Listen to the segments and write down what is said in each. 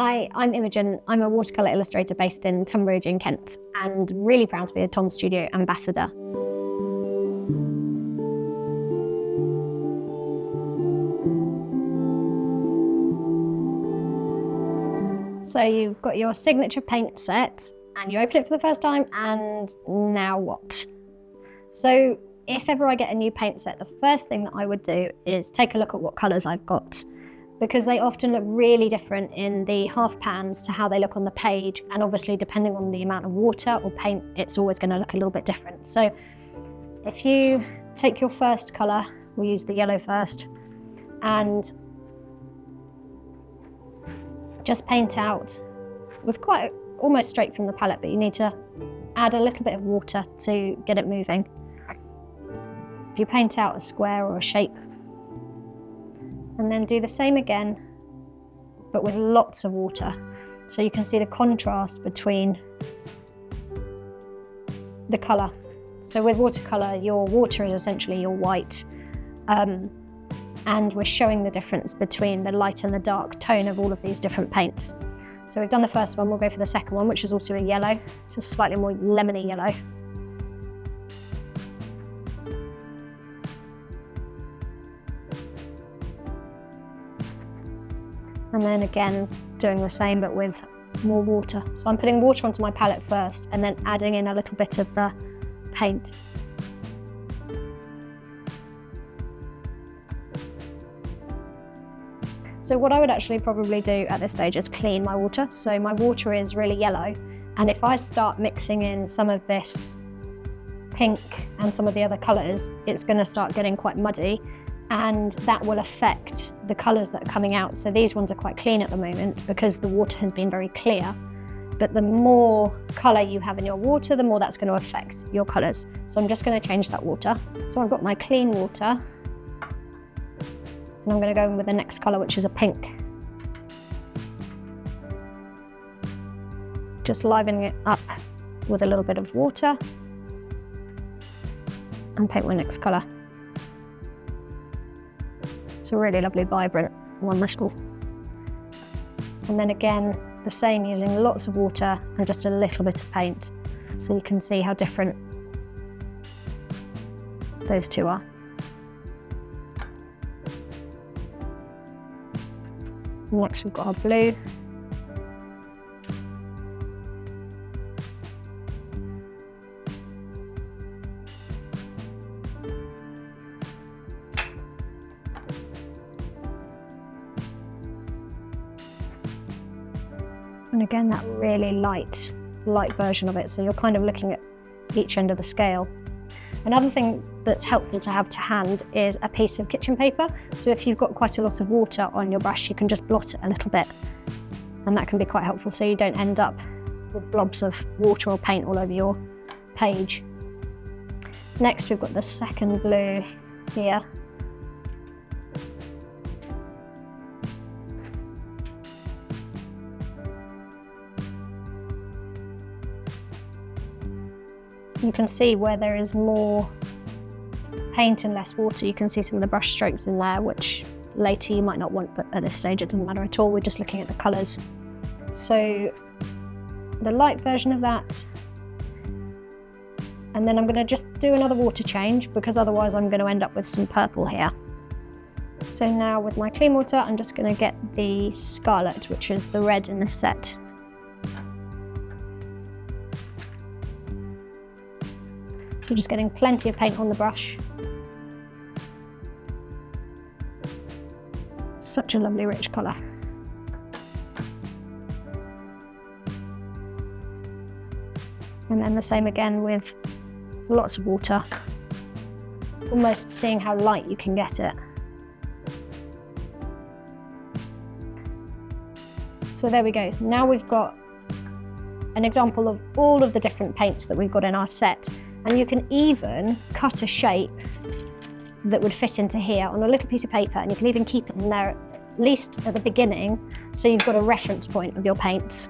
Hi, I'm Imogen. I'm a watercolour illustrator based in Tunbridge in Kent and really proud to be a Tom Studio ambassador. So you've got your signature paint set and you open it for the first time, and now what? So if ever I get a new paint set, the first thing that I would do is take a look at what colours I've got, because they often look really different in the half pans to how they look on the page, and obviously depending on the amount of water or paint, it's always going to look a little bit different. So if you take your first colour, we'll use the yellow first, and just paint out with quite almost straight from the palette, but you need to add a little bit of water to get it moving. If you paint out a square or a shape, and then do the same again, but with lots of water. So you can see the contrast between the colour. So with watercolour, your water is essentially your white, and we're showing the difference between the light and the dark tone of all of these different paints. So we've done the first one, we'll go for the second one, which is also a yellow. It's a slightly more lemony yellow. And then again, doing the same, but with more water. So I'm putting water onto my palette first and then adding in a little bit of the paint. So what I would actually probably do at this stage is clean my water. So my water is really yellow, and if I start mixing in some of this pink and some of the other colours, it's going to start getting quite muddy, and that will affect the colours that are coming out. So these ones are quite clean at the moment because the water has been very clear, but the more colour you have in your water, the more that's going to affect your colours. So I'm just going to change that water. So I've got my clean water, and I'm going to go in with the next colour, which is a pink. Just livening it up with a little bit of water and paint my next colour. It's a really lovely, vibrant wonderful. And then again, the same, using lots of water and just a little bit of paint. So you can see how different those two are. Next we've got our blue. And again, that really light version of it. So you're kind of looking at each end of the scale. Another thing that's helpful to have to hand is a piece of kitchen paper. So if you've got quite a lot of water on your brush, you can just blot it a little bit. And that can be quite helpful so you don't end up with blobs of water or paint all over your page. Next, we've got the second blue here. You can see where there is more paint and less water. You can see some of the brush strokes in there, which later you might not want, but at this stage it doesn't matter at all. We're just looking at the colours. So the light version of that, and then I'm going to just do another water change because otherwise I'm going to end up with some purple here. So now with my clean water, I'm just going to get the scarlet, which is the red in this set. You're just getting plenty of paint on the brush. Such a lovely rich colour. And then the same again with lots of water, almost seeing how light you can get it. So there we go. Now we've got an example of all of the different paints that we've got in our set. And you can even cut a shape that would fit into here on a little piece of paper, and you can even keep it in there at least at the beginning, so you've got a reference point of your paints.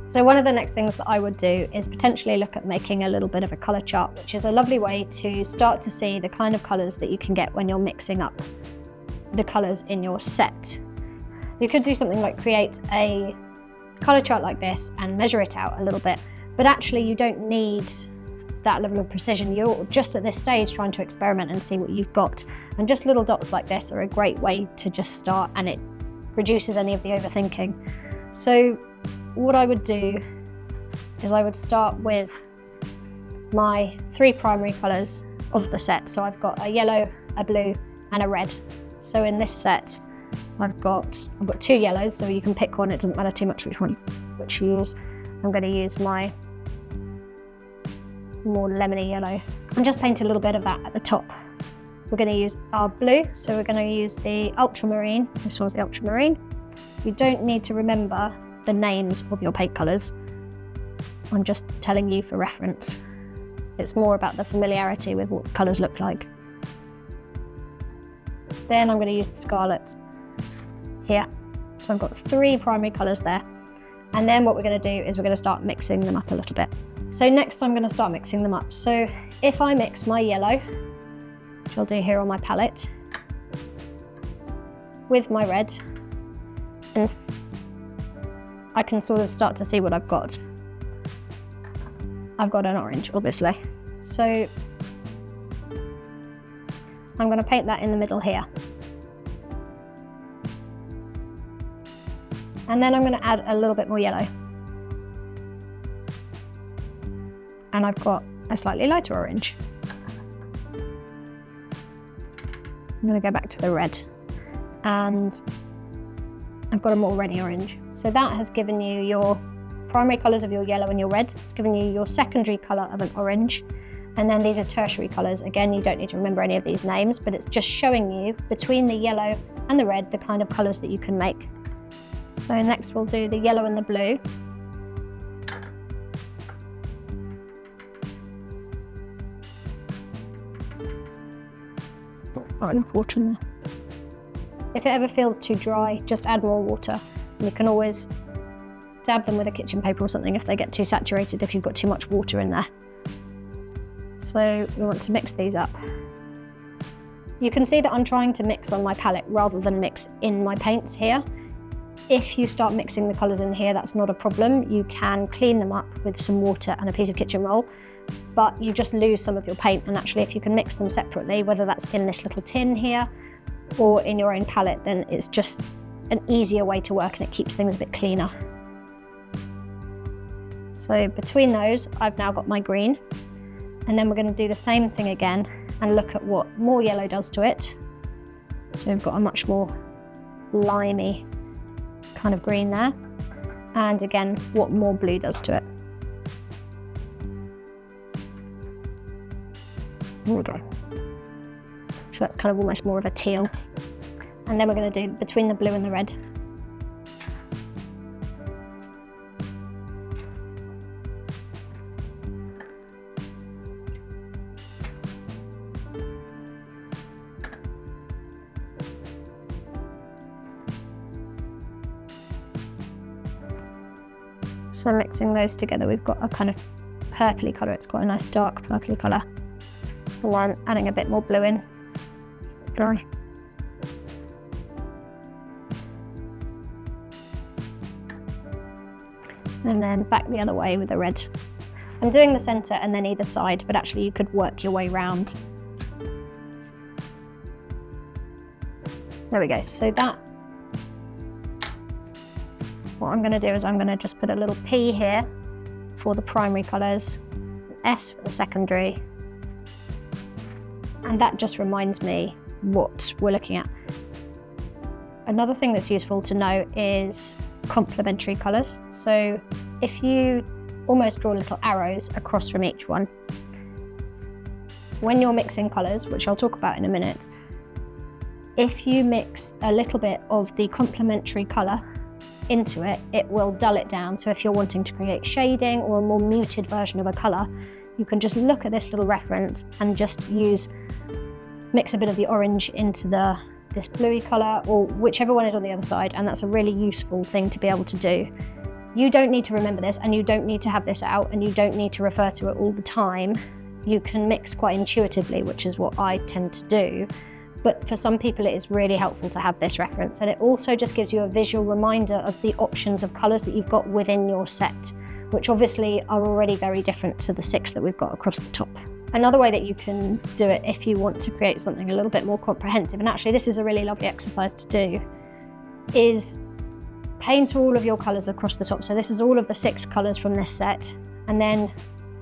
So one of the next things that I would do is potentially look at making a little bit of a colour chart, which is a lovely way to start to see the kind of colours that you can get when you're mixing up the colours in your set. You could do something like create a colour chart like this and measure it out a little bit, but actually you don't need that level of precision. You're just at this stage trying to experiment and see what you've got. And just little dots like this are a great way to just start, and it reduces any of the overthinking. So what I would do is I would start with my 3 primary colours of the set. So I've got a yellow, a blue and a red. So in this set I've got 2 yellows, so you can pick one, it doesn't matter too much which you use. I'm going to use my more lemony yellow and just paint a little bit of that at the top. We're going to use our blue, so we're going to use the ultramarine. This one's the ultramarine. You don't need to remember the names of your paint colours. I'm just telling you for reference. It's more about the familiarity with what the colours look like. Then I'm going to use the scarlet here. So I've got 3 primary colours there. And then what we're going to do is we're going to start mixing them up a little bit. So next I'm going to start mixing them up. So if I mix my yellow, which I'll do here on my palette, with my red, and I can sort of start to see what I've got. I've got an orange, obviously. So I'm going to paint that in the middle here. And then I'm going to add a little bit more yellow. And I've got a slightly lighter orange. I'm going to go back to the red. And I've got a more reddy orange. So that has given you your primary colours of your yellow and your red. It's given you your secondary colour of an orange. And then these are tertiary colours. Again, you don't need to remember any of these names, but it's just showing you between the yellow and the red the kind of colours that you can make. So next we'll do the yellow and the blue. Oh, enough water in there. If it ever feels too dry, just add more water. And you can always dab them with a kitchen paper or something if they get too saturated, if you've got too much water in there. So we want to mix these up. You can see that I'm trying to mix on my palette rather than mix in my paints here. If you start mixing the colours in here, that's not a problem. You can clean them up with some water and a piece of kitchen roll, but you just lose some of your paint. And actually, if you can mix them separately, whether that's in this little tin here or in your own palette, then it's just an easier way to work and it keeps things a bit cleaner. So between those, I've now got my green, and then we're going to do the same thing again and look at what more yellow does to it. So we've got a much more limey kind of green there, and again what more blue does to it. Okay. So that's kind of almost more of a teal. And then we're going to do between the blue and the red. So mixing those together, we've got a kind of purpley colour. It's got a nice dark purpley colour. And then adding a bit more blue in. Dry. And then back the other way with the red. I'm doing the centre and then either side, but actually you could work your way round. There we go. So that, what I'm going to do is I'm going to just put a little P here for the primary colours, an S for the secondary, and that just reminds me what we're looking at. Another thing that's useful to know is complementary colours. So if you almost draw little arrows across from each one, when you're mixing colours, which I'll talk about in a minute, if you mix a little bit of the complementary colour into it, it will dull it down. So if you're wanting to create shading or a more muted version of a colour, you can just look at this little reference and just mix a bit of the orange into this bluey colour, or whichever one is on the other side, and that's a really useful thing to be able to do. You don't need to remember this, and you don't need to have this out, and you don't need to refer to it all the time. You can mix quite intuitively, which is what I tend to do, But for some people, it is really helpful to have this reference. And it also just gives you a visual reminder of the options of colours that you've got within your set, which obviously are already very different to the 6 that we've got across the top. Another way that you can do it if you want to create something a little bit more comprehensive, and actually this is a really lovely exercise to do, is paint all of your colours across the top. So this is all of the 6 colours from this set, and then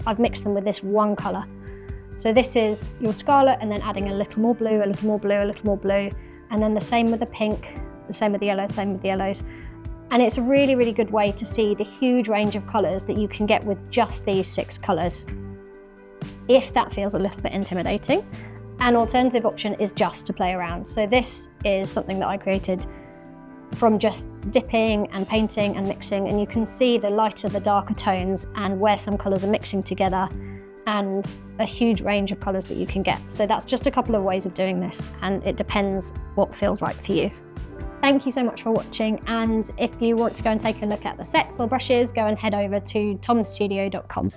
I've mixed them with this one colour. So this is your scarlet, and then adding a little more blue, a little more blue, a little more blue, and then the same with the pink, the same with the yellow, same with the yellows. And it's a really, really good way to see the huge range of colours that you can get with just these 6 colours. If that feels a little bit intimidating, an alternative option is just to play around. So this is something that I created from just dipping and painting and mixing, and you can see the lighter, the darker tones and where some colours are mixing together, and a huge range of colours that you can get. So that's just a couple of ways of doing this, and it depends what feels right for you. Thank you so much for watching, and if you want to go and take a look at the sets or brushes, go and head over to tomstudio.com.